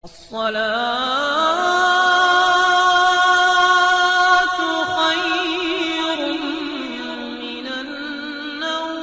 الصلاة خير من النوم۔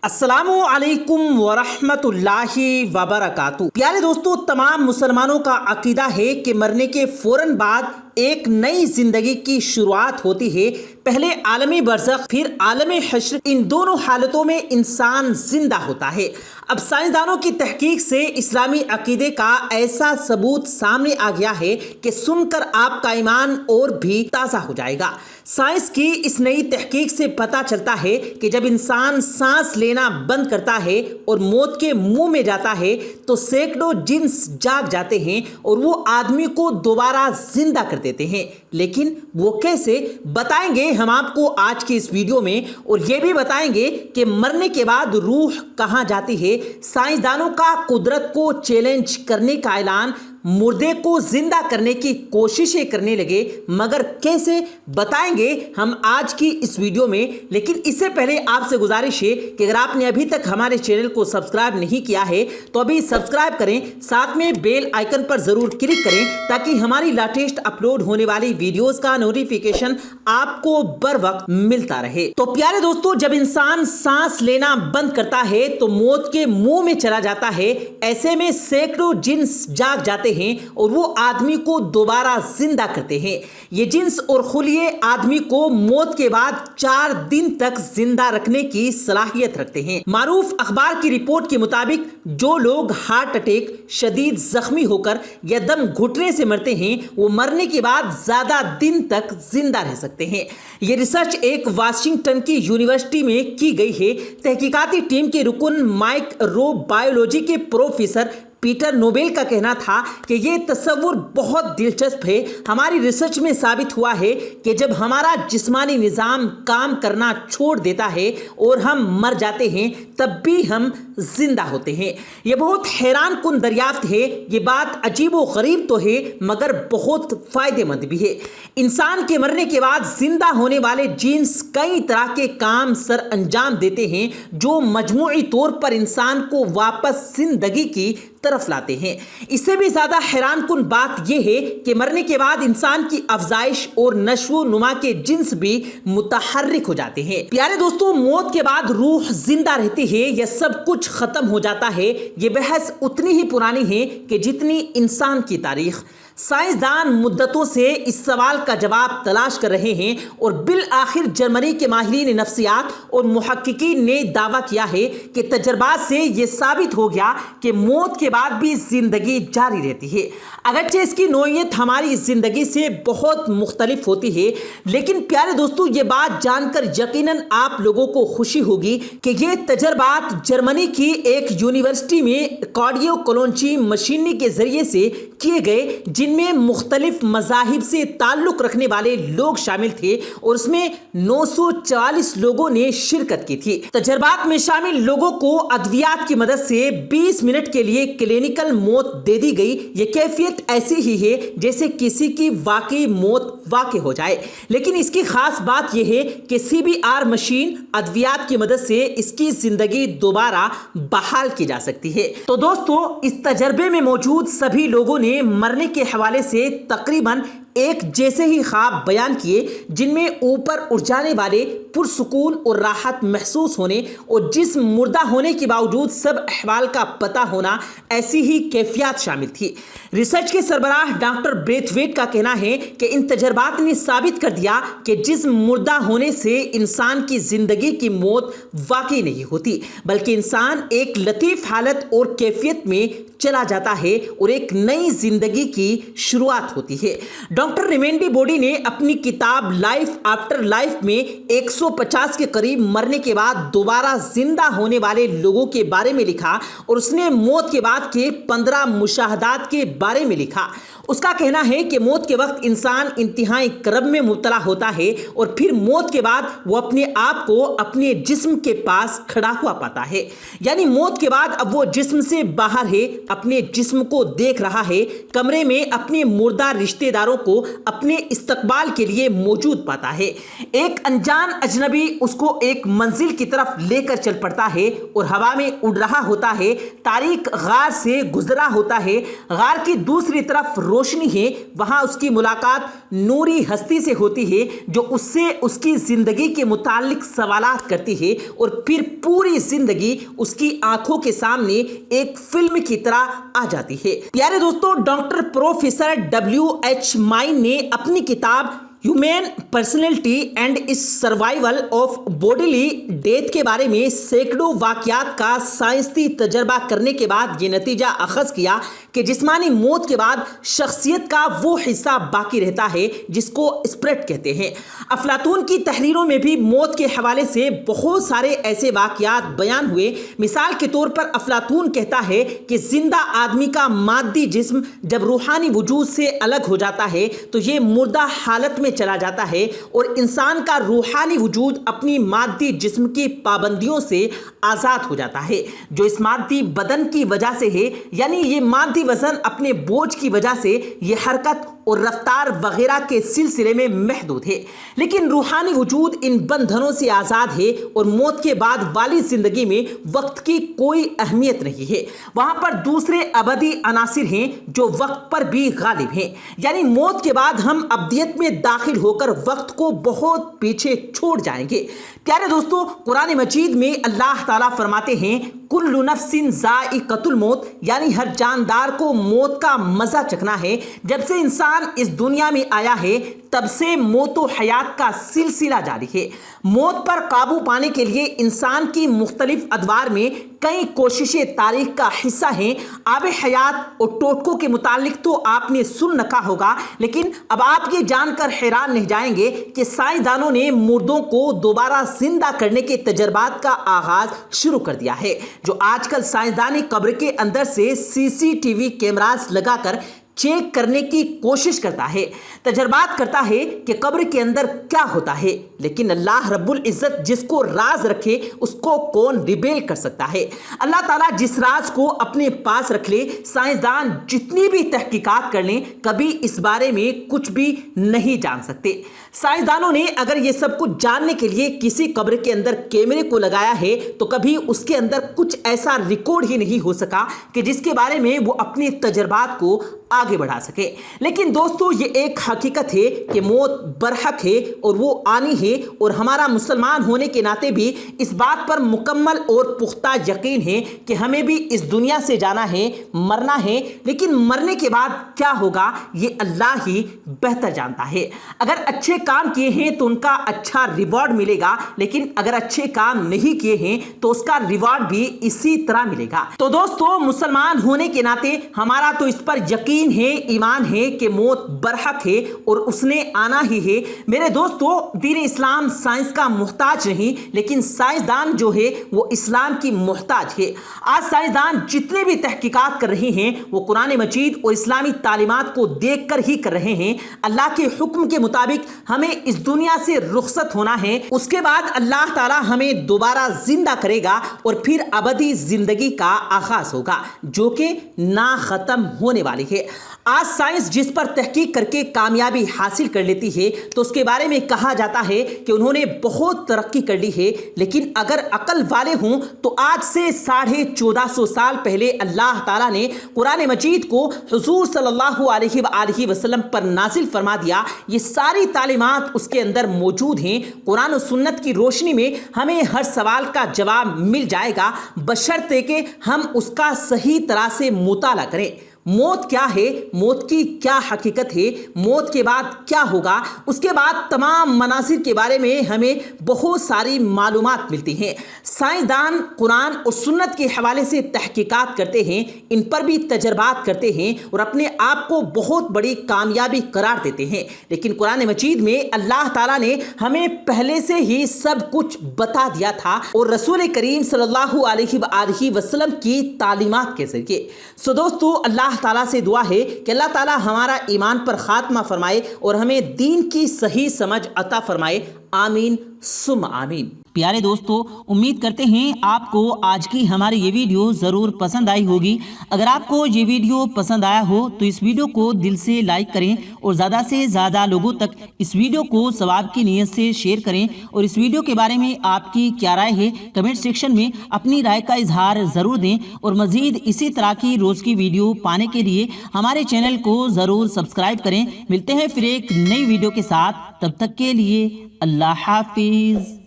السلام علیکم ورحمۃ اللہ وبرکاتہ۔ پیارے دوستو، تمام مسلمانوں کا عقیدہ ہے کہ مرنے کے فوراً بعد ایک نئی زندگی کی شروعات ہوتی ہے۔ پہلے عالمی برزخ پھر عالم حشر، ان دونوں حالتوں میں انسان زندہ ہوتا ہے۔ اب سائنسدانوں کی تحقیق سے اسلامی عقیدے کا ایسا ثبوت سامنے آ گیا ہے کہ سن کر آپ کا ایمان اور بھی تازہ ہو جائے گا۔ سائنس کی اس نئی تحقیق سے پتہ چلتا ہے کہ جب انسان سانس لینا بند کرتا ہے اور موت کے منہ میں جاتا ہے تو سینکڑوں جنس جاگ جاتے ہیں اور وہ آدمی کو دوبارہ زندہ کر دیتے ہیں۔ لیکن وہ کیسے، بتائیں گے ہم آپ کو آج کی اس ویڈیو میں، اور یہ بھی بتائیں گے کہ مرنے کے بعد روح کہاں جاتی ہے۔ سائنسدانوں کا قدرت کو چیلنج کرنے کا اعلان، مردے کو زندہ کرنے کی کوششیں کرنے لگے، مگر کیسے، بتائیں گے ہم آج کی اس ویڈیو میں۔ لیکن اس سے پہلے آپ سے گزارش ہے کہ اگر آپ نے ابھی تک ہمارے چینل کو سبسکرائب نہیں کیا ہے تو ابھی سبسکرائب کریں، ساتھ میں بیل آئیکن پر ضرور کلک کریں تاکہ ہماری لیٹسٹ اپلوڈ ہونے والی ویڈیوز کا نوٹیفیکیشن آپ کو بر وقت ملتا رہے۔ تو پیارے دوستو، جب انسان سانس لینا بند کرتا ہے تو موت کے منہ میں چلا جاتا ہے۔ ایسے میں سینکڑوں جنس جاگ جاتے ہیں اور وہ آدمی کو دوبارہ زندہ کرتے ہیں۔ یہ جنس اور خلیے آدمی کو موت کے بعد 4 دن تک زندہ رکھنے کی صلاحیت رکھتے ہیں۔ معروف اخبار کی رپورٹ کے مطابق جو لوگ ہارٹ اٹیک، شدید زخمی ہو کر یا دم گھٹنے سے مرتے ہیں، وہ مرنے کے بعد زیادہ دن تک زندہ رہ سکتے ہیں۔ یہ ریسرچ ایک واشنگٹن کی یونیورسٹی میں کی گئی ہے۔ تحقیقاتی ٹیم کے رکن مائکرو بایولوجی کے پروفیسر پیٹر نوبل کا کہنا تھا کہ یہ تصور بہت دلچسپ ہے۔ ہماری ریسرچ میں ثابت ہوا ہے کہ جب ہمارا جسمانی نظام کام کرنا چھوڑ دیتا ہے اور ہم مر جاتے ہیں تب بھی ہم زندہ ہوتے ہیں۔ یہ بہت حیران کن دریافت ہے۔ یہ بات عجیب و غریب تو ہے مگر بہت فائدہ مند بھی ہے۔ انسان کے مرنے کے بعد زندہ ہونے والے جینز کئی طرح کے کام سر انجام دیتے ہیں جو مجموعی طور پر انسان کو واپس زندگی کی طرف لاتے ہیں۔ اس سے بھی زیادہ حیران کن بات یہ ہے کہ مرنے کے بعد انسان کی افزائش اور نشو و نما کے جنس بھی متحرک ہو جاتے ہیں۔ پیارے دوستو، موت کے بعد روح زندہ رہتی ہے یا سب کچھ ختم ہو جاتا ہے، یہ بحث اتنی ہی پرانی ہے کہ جتنی انسان کی تاریخ۔ سائنسدان مدتوں سے اس سوال کا جواب تلاش کر رہے ہیں اور بالآخر جرمنی کے ماہرین نفسیات اور محققین نے دعویٰ کیا ہے کہ تجربات سے یہ ثابت ہو گیا کہ موت کے بعد بھی زندگی جاری رہتی ہے۔ اگرچہ اس کی نوعیت ہماری زندگی سے بہت مختلف ہوتی ہے، لیکن پیارے دوستو، یہ بات جان کر یقیناً آپ لوگوں کو خوشی ہوگی کہ یہ تجربات جرمنی کی ایک یونیورسٹی میں کارڈیو کولونجی مشینری کے ذریعے سے کیے گئے، جن میں مختلف مذاہب سے تعلق رکھنے والے لوگ شامل تھے اور اس میں 944 لوگوں نے شرکت کی تھی۔ تجربات میں شامل لوگوں کو ادویات کی مدد سے 20 منٹ کے لیے کلینیکل موت دے دی گئی۔ یہ کیفیت ایسی ہی ہے جیسے کسی کی واقعی موت واقع ہو جائے، لیکن اس کی خاص بات یہ ہے کہ CPR مشین ادویات کی مدد سے اس کی زندگی دوبارہ بحال کی جا سکتی ہے۔ تو دوستو، اس تجربے میں موجود سبھی لوگوں نے مرنے کے حوالے سے تقریباً ایک جیسے ہی خواب بیان کیے، جن میں اوپر اٹھ جانے والے، پرسکون اور راحت محسوس ہونے اور جسم مردہ ہونے کے باوجود سب احوال کا پتہ ہونا، ایسی ہی کیفیات شامل تھی۔ ریسرچ کے سربراہ ڈاکٹر بریتھ ویٹ کا کہنا ہے کہ ان تجربات نے ثابت کر دیا کہ جسم مردہ ہونے سے انسان کی زندگی کی موت واقعی نہیں ہوتی، بلکہ انسان ایک لطیف حالت اور کیفیت میں چلا جاتا ہے اور ایک نئی زندگی کی شروعات ہوتی ہے۔ ڈاکٹر ریمینڈی بوڈی نے اپنی کتاب لائف آفٹر لائف میں 150 کے قریب مرنے کے بعد دوبارہ زندہ ہونے والے لوگوں کے بارے میں لکھا اور اس نے موت کے بعد کے 15 مشاہدات کے بارے میں لکھا۔ اس کا کہنا ہے کہ موت کے وقت انسان انتہائی کرب میں مبتلا ہوتا ہے اور پھر موت کے بعد وہ اپنے آپ کو اپنے جسم کے پاس کھڑا ہوا پاتا ہے، یعنی موت کے بعد اب وہ جسم سے باہر ہے، اپنے جسم کو دیکھ رہا ہے، کمرے میں اپنے مردہ رشتہ داروں کو اپنے استقبال کے لیے موجود پاتا ہے۔ ایک انجان اجنبی اس کو ایک منزل کی طرف لے کر چل پڑتا ہے اور ہوا میں اڑ رہا ہوتا ہے، تاریک غار سے گزرا ہوتا ہے، غار کی دوسری طرف روشنی ہے، وہاں اس کی ملاقات نوری ہستی سے ہوتی ہے جو اس سے اس کی زندگی کے متعلق سوالات کرتی ہے اور پھر پوری زندگی اس کی آنکھوں کے سامنے ایک فلم کی طرح آ جاتی ہے۔ پیارے دوستو، ڈاکٹر پروفیسر WH مائن نے اپنی کتاب human personality and its survival of bodily death کے بارے میں سینکڑوں واقعات کا سائنسی تجربہ کرنے کے بعد یہ نتیجہ اخذ کیا کہ جسمانی موت کے بعد شخصیت کا وہ حصہ باقی رہتا ہے جس کو اسپرٹ کہتے ہیں۔ افلاطون کی تحریروں میں بھی موت کے حوالے سے بہت سارے ایسے واقعات بیان ہوئے۔ مثال کے طور پر افلاطون کہتا ہے کہ زندہ آدمی کا مادی جسم جب روحانی وجود سے الگ ہو جاتا ہے تو یہ مردہ حالت میں چلا جاتا ہے اور انسان کا روحانی وجود اپنی مادی جسم کی پابندیوں سے آزاد ہو جاتا ہے جو اس مادی بدن کی وجہ سے ہے، یعنی یہ مادی وزن اپنے بوجھ کی وجہ سے یہ حرکت اور رفتار وغیرہ کے سلسلے میں محدود ہے، لیکن روحانی وجود ان بندھنوں سے آزاد ہے اور موت کے بعد والی زندگی میں وقت کی کوئی اہمیت نہیں ہے۔ وہاں پر دوسرے ابدی عناصر ہیں جو وقت پر بھی غالب ہیں، یعنی موت کے بعد ہم ابدیت میں داخل ہو کر وقت کو بہت پیچھے چھوڑ جائیں گے۔ پیارے دوستو، قرآن مجید میں اللہ تعالیٰ فرماتے ہیں کل نفس ذائقۃ الموت، یعنی ہر جاندار کو موت کا مزہ چکھنا ہے۔ جب سے انسان اس دنیا میں آیا ہے تب سے موت و حیات کا سلسلہ جاری ہے۔ موت پر قابو پانے کے لیے انسان کی مختلف ادوار میں کئی کوششیں تاریخ کا حصہ ہیں۔ آب حیات اور ٹوٹکوں کے متعلق تو آپ نے سن رکھا ہوگا، لیکن اب آپ یہ جان کر حیران نہیں جائیں گے کہ سائنسدانوں نے مردوں کو دوبارہ زندہ کرنے کے تجربات کا آغاز شروع کر دیا ہے، جو آج کل سائنسدانی قبر کے اندر سے CCTV کیمراز لگا کر چیک کرنے کی کوشش کرتا ہے، تجربات کرتا ہے کہ قبر کے اندر کیا ہوتا ہے، لیکن اللہ رب العزت جس کو راز رکھے اس کو کون ریبیل کر سکتا ہے؟ اللہ تعالیٰ جس راز کو اپنے پاس رکھ لے، سائنسدان جتنی بھی تحقیقات کر لیں کبھی اس بارے میں کچھ بھی نہیں جان سکتے۔ سائنسدانوں نے اگر یہ سب کچھ جاننے کے لیے کسی قبر کے اندر کیمرے کو لگایا ہے تو کبھی اس کے اندر کچھ ایسا ریکارڈ ہی نہیں ہو سکا کہ جس کے بارے میں وہ اپنے تجربات کو آگے بڑھا سکے۔ لیکن دوستو، یہ ایک حقیقت ہے کہ موت برحق ہے اور وہ آنی ہے، اور ہمارا مسلمان ہونے کے ناطے بھی اس بات پر مکمل اور پختہ یقین ہے کہ ہمیں بھی اس دنیا سے جانا ہے، مرنا ہے، لیکن مرنے کے بعد کیا ہوگا یہ اللہ ہی بہتر جانتا ہے۔ اگر اچھے کام کیے ہیں تو ان کا اچھا ریوارڈ ملے گا، لیکن اگر اچھے کام نہیں کیے ہیں تو اس کا ریوارڈ بھی اسی طرح ملے گا۔ تو دوستو، مسلمان ہونے کے ناطے ہمارا تو اس پر یقین ہے، ایمان ہے کہ موت برحق ہے اور اس نے آنا ہی ہے۔ میرے دوستو، دین اسلام سائنس کا محتاج نہیں، لیکن سائنسدان جو ہے وہ اسلام کی محتاج ہے۔ آج سائنسدان جتنے بھی تحقیقات کر رہے ہیں وہ قرآن مجید اور اسلامی تعلیمات کو دیکھ کر ہی کر رہے ہیں۔ اللہ کے حکم کے مطابق ہمیں اس دنیا سے رخصت ہونا ہے، اس کے بعد اللہ تعالی ہمیں دوبارہ زندہ کرے گا اور پھر ابدی زندگی کا آغاز ہوگا جو کہ نہ ختم ہونے والی ہے۔ آج سائنس جس پر تحقیق کر کے کامیابی حاصل کر لیتی ہے تو اس کے بارے میں کہا جاتا ہے کہ انہوں نے بہت ترقی کر لی ہے، لیکن اگر عقل والے ہوں تو آج سے 1450 سال پہلے اللہ تعالیٰ نے قرآن مجید کو حضور صلی اللہ علیہ وآلہ وسلم پر نازل فرما دیا۔ یہ ساری تعلیمات اس کے اندر موجود ہیں۔ قرآن و سنت کی روشنی میں ہمیں ہر سوال کا جواب مل جائے گا، بشرطے کہ ہم اس کا صحیح طرح سے مطالعہ کریں۔ موت کیا ہے، موت کی کیا حقیقت ہے، موت کے بعد کیا ہوگا، اس کے بعد تمام مناظر کے بارے میں ہمیں بہت ساری معلومات ملتی ہیں۔ سائنسدان قرآن اور سنت کے حوالے سے تحقیقات کرتے ہیں، ان پر بھی تجربات کرتے ہیں اور اپنے آپ کو بہت بڑی کامیابی قرار دیتے ہیں، لیکن قرآن مجید میں اللہ تعالیٰ نے ہمیں پہلے سے ہی سب کچھ بتا دیا تھا اور رسول کریم صلی اللہ علیہ وآلہ وسلم کی تعلیمات کے ذریعے۔ سو دوستو، اللہ اللہ تعالیٰ سے دعا ہے کہ اللہ تعالیٰ ہمارا ایمان پر خاتمہ فرمائے اور ہمیں دین کی صحیح سمجھ عطا فرمائے، آمین ثم آمین۔ پیارے دوستو، امید کرتے ہیں آپ کو آج کی ہماری یہ ویڈیو ضرور پسند آئی ہوگی۔ اگر آپ کو یہ ویڈیو پسند آیا ہو تو اس ویڈیو کو دل سے لائک کریں اور زیادہ سے زیادہ لوگوں تک اس ویڈیو کو ثواب کی نیت سے شیئر کریں، اور اس ویڈیو کے بارے میں آپ کی کیا رائے ہے کمنٹ سیکشن میں اپنی رائے کا اظہار ضرور دیں، اور مزید اسی طرح کی روز کی ویڈیو پانے کے لیے ہمارے چینل کو ضرور سبسکرائب کریں۔ ملتے ہیں پھر ایک نئی ویڈیو کے ساتھ، تب تک کے لیے اللہ حافظ۔